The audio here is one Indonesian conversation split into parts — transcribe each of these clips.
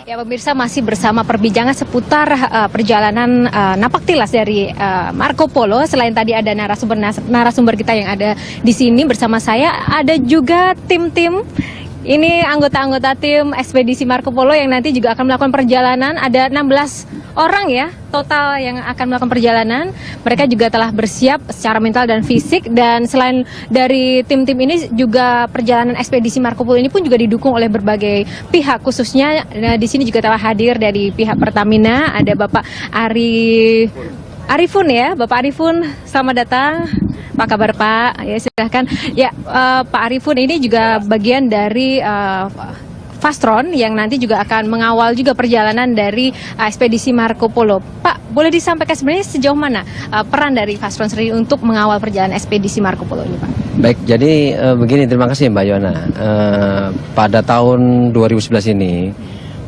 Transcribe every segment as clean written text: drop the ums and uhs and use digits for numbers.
Ya pemirsa, masih bersama perbincangan seputar perjalanan napaktilas dari Marco Polo. Selain tadi ada narasumber kita yang ada di sini bersama saya, ada juga tim-tim. Ini anggota-anggota tim ekspedisi Marco Polo yang nanti juga akan melakukan perjalanan. Ada 16 orang ya total yang akan melakukan perjalanan. Mereka juga telah bersiap secara mental dan fisik. Dan selain dari tim-tim ini juga perjalanan ekspedisi Marco Polo ini pun juga didukung oleh berbagai pihak. Khususnya di sini juga telah hadir dari pihak Pertamina. Ada Bapak Arifun ya, Bapak Arifun, selamat datang. Apa kabar Pak? Ya silahkan. Ya Pak Arifun ini juga bagian dari Fastron yang nanti juga akan mengawal juga perjalanan dari ekspedisi Marco Polo. Pak, boleh disampaikan sebenarnya sejauh mana peran dari Fastron sendiri untuk mengawal perjalanan ekspedisi Marco Polo ini Pak? Baik, jadi begini, terima kasih Mbak Yona. Pada tahun 2011 ini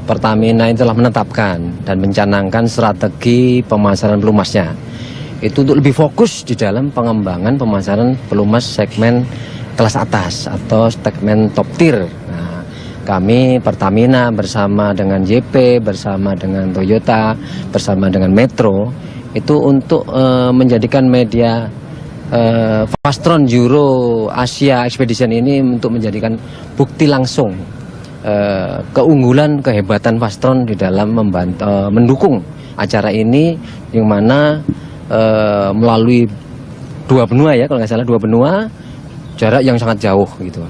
Pertamina itu telah menetapkan dan mencanangkan strategi pemasaran pelumasnya. Itu untuk lebih fokus di dalam pengembangan pemasaran pelumas segmen kelas atas atau segmen top tier. Nah, kami Pertamina bersama dengan JP, bersama dengan Toyota, bersama dengan Metro itu untuk menjadikan media Fastron Euro Asia Expedition ini untuk menjadikan bukti langsung keunggulan, kehebatan Fastron di dalam mendukung acara ini, yang mana melalui 2 benua ya, kalau nggak salah 2 benua, jarak yang sangat jauh gitu.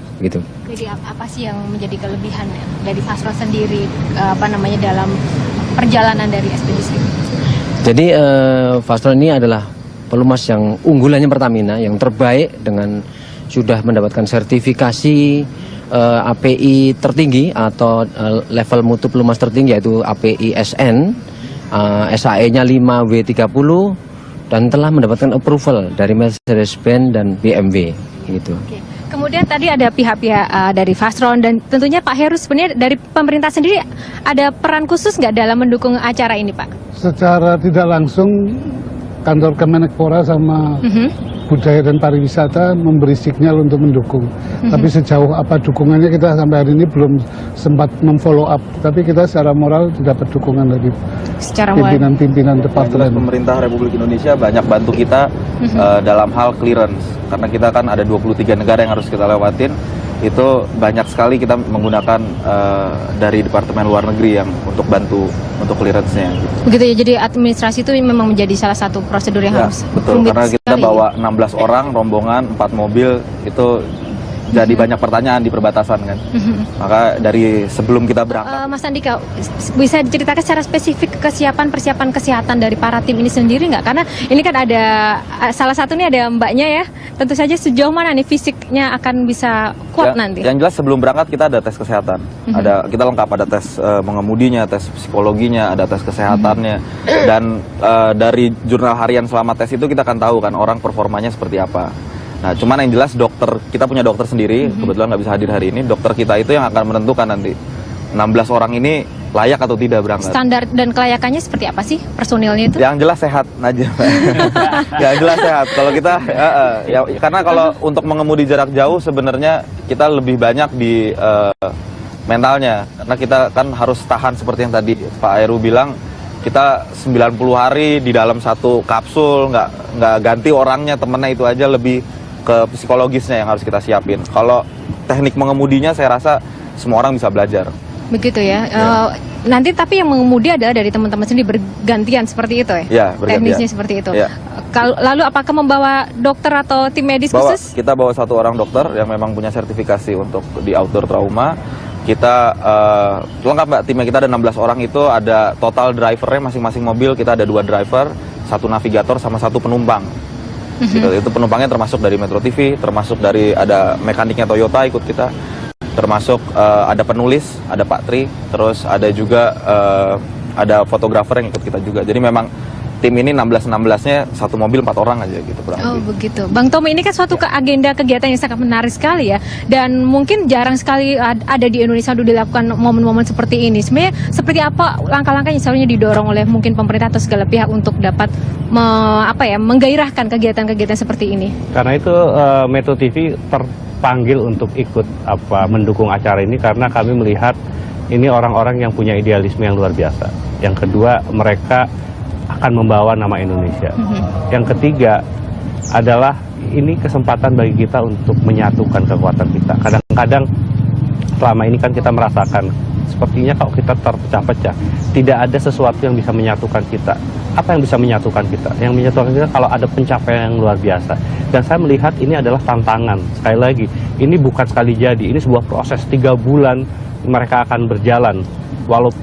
Jadi apa sih yang menjadi kelebihan dari Fastron sendiri dalam perjalanan dari ekspedisi? Jadi Fastron ini adalah pelumas yang unggulannya Pertamina, yang terbaik dengan sudah mendapatkan sertifikasi API tertinggi atau level mutu pelumas tertinggi, yaitu API SN, SAE-nya 5W30, dan telah mendapatkan approval dari Mercedes-Benz dan BMW gitu. Oke. Kemudian tadi ada pihak-pihak dari Fastron dan tentunya Pak Heru, sebenarnya dari pemerintah sendiri ada peran khusus nggak dalam mendukung acara ini Pak? Secara tidak langsung kantor Kemenekpora sama Budaya dan Pariwisata memberi sinyal untuk mendukung. Tapi sejauh apa dukungannya kita sampai hari ini belum sempat memfollow up. Tapi kita secara moral dapat dukungan dari pimpinan-pimpinan departemen. Pemerintah Republik Indonesia banyak bantu kita dalam hal clearance. Karena kita kan ada 23 negara yang harus kita lewatin. Itu banyak sekali kita menggunakan dari Departemen Luar Negeri yang untuk bantu untuk clearance-nya. Begitu ya, jadi administrasi itu memang menjadi salah satu prosedur yang harus betul, karena kita bawa 16 orang, rombongan, 4 mobil, itu jadi banyak pertanyaan di perbatasan kan. Maka dari sebelum kita berangkat. Mas Andika, bisa diceritakan secara spesifik persiapan kesehatan dari para tim ini sendiri nggak? Karena ini kan ada salah satu nih ada mbaknya ya. Tentu saja sejauh mana nih fisiknya akan bisa kuat nanti? Yang jelas sebelum berangkat kita ada tes kesehatan. Kita lengkap, ada tes mengemudinya, tes psikologinya, ada tes kesehatannya. Dan dari jurnal harian selama tes itu kita akan tahu kan orang performanya seperti apa. Nah, cuman yang jelas kita punya dokter sendiri, kebetulan nggak bisa hadir hari ini. Dokter kita itu yang akan menentukan nanti 16 orang ini layak atau tidak berangkat. Standar dan kelayakannya seperti apa sih personilnya itu? Yang jelas sehat aja. Yang jelas sehat. Kalau kita, karena kalau untuk mengemudi jarak jauh sebenarnya kita lebih banyak di mentalnya. Karena kita kan harus tahan seperti yang tadi Pak Heru bilang. Kita 90 hari di dalam satu kapsul, nggak ganti orangnya, temennya itu aja, lebih ke psikologisnya yang harus kita siapin. Kalau teknik mengemudinya saya rasa semua orang bisa belajar. Begitu ya. Nanti tapi yang mengemudi adalah dari teman-teman sendiri bergantian seperti itu ya? Ya, bergantian. Teknisnya seperti itu. Ya. Lalu apakah membawa dokter atau tim medis khusus? Kita bawa 1 orang dokter yang memang punya sertifikasi untuk di outdoor trauma. Kita lengkap Mbak, timnya kita ada 16 orang, itu ada total drivernya masing-masing mobil, kita ada 2 driver, 1 navigator sama 1 penumpang. Gitu. Itu penumpangnya termasuk dari Metro TV, termasuk dari ada mekaniknya Toyota ikut kita, termasuk ada penulis, ada Pak Tri, terus ada juga ada fotografer yang ikut kita juga. Jadi memang tim ini 16-16-nya 1 mobil 4 orang aja gitu. Oh begitu. Bang Tommy, ini kan suatu agenda kegiatan yang sangat menarik sekali ya. Dan mungkin jarang sekali ada di Indonesia untuk dilakukan momen-momen seperti ini. Sebenarnya seperti apa langkah-langkah yang selalunya didorong oleh mungkin pemerintah atau segala pihak untuk dapat menggairahkan kegiatan-kegiatan seperti ini? Karena itu Metro TV terpanggil untuk ikut mendukung acara ini karena kami melihat ini orang-orang yang punya idealisme yang luar biasa. Yang kedua, mereka akan membawa nama Indonesia. Yang ketiga adalah ini kesempatan bagi kita untuk menyatukan kekuatan kita. Kadang-kadang selama ini kan kita merasakan sepertinya kalau kita terpecah-pecah, tidak ada sesuatu yang bisa menyatukan kita. Apa yang bisa menyatukan kita? Yang menyatukan kita kalau ada pencapaian yang luar biasa. Dan saya melihat ini adalah tantangan. Sekali lagi, ini bukan sekali jadi, ini sebuah proses 3 bulan mereka akan berjalan. Walaupun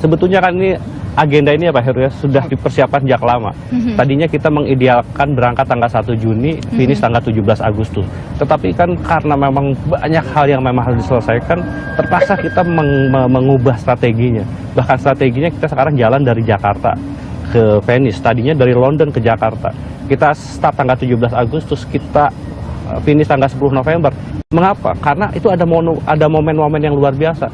sebetulnya kan ini agenda ini ya Pak Heru ya, sudah dipersiapkan sejak lama. Tadinya kita mengidealkan berangkat tanggal 1 Juni, finish tanggal 17 Agustus. Tetapi kan karena memang banyak hal yang memang harus diselesaikan, terpaksa kita mengubah strateginya. Bahkan strateginya kita sekarang jalan dari Jakarta ke Venice, tadinya dari London ke Jakarta. Kita start tanggal 17 Agustus, kita finish tanggal 10 November. Mengapa? Karena itu ada momen-momen yang luar biasa.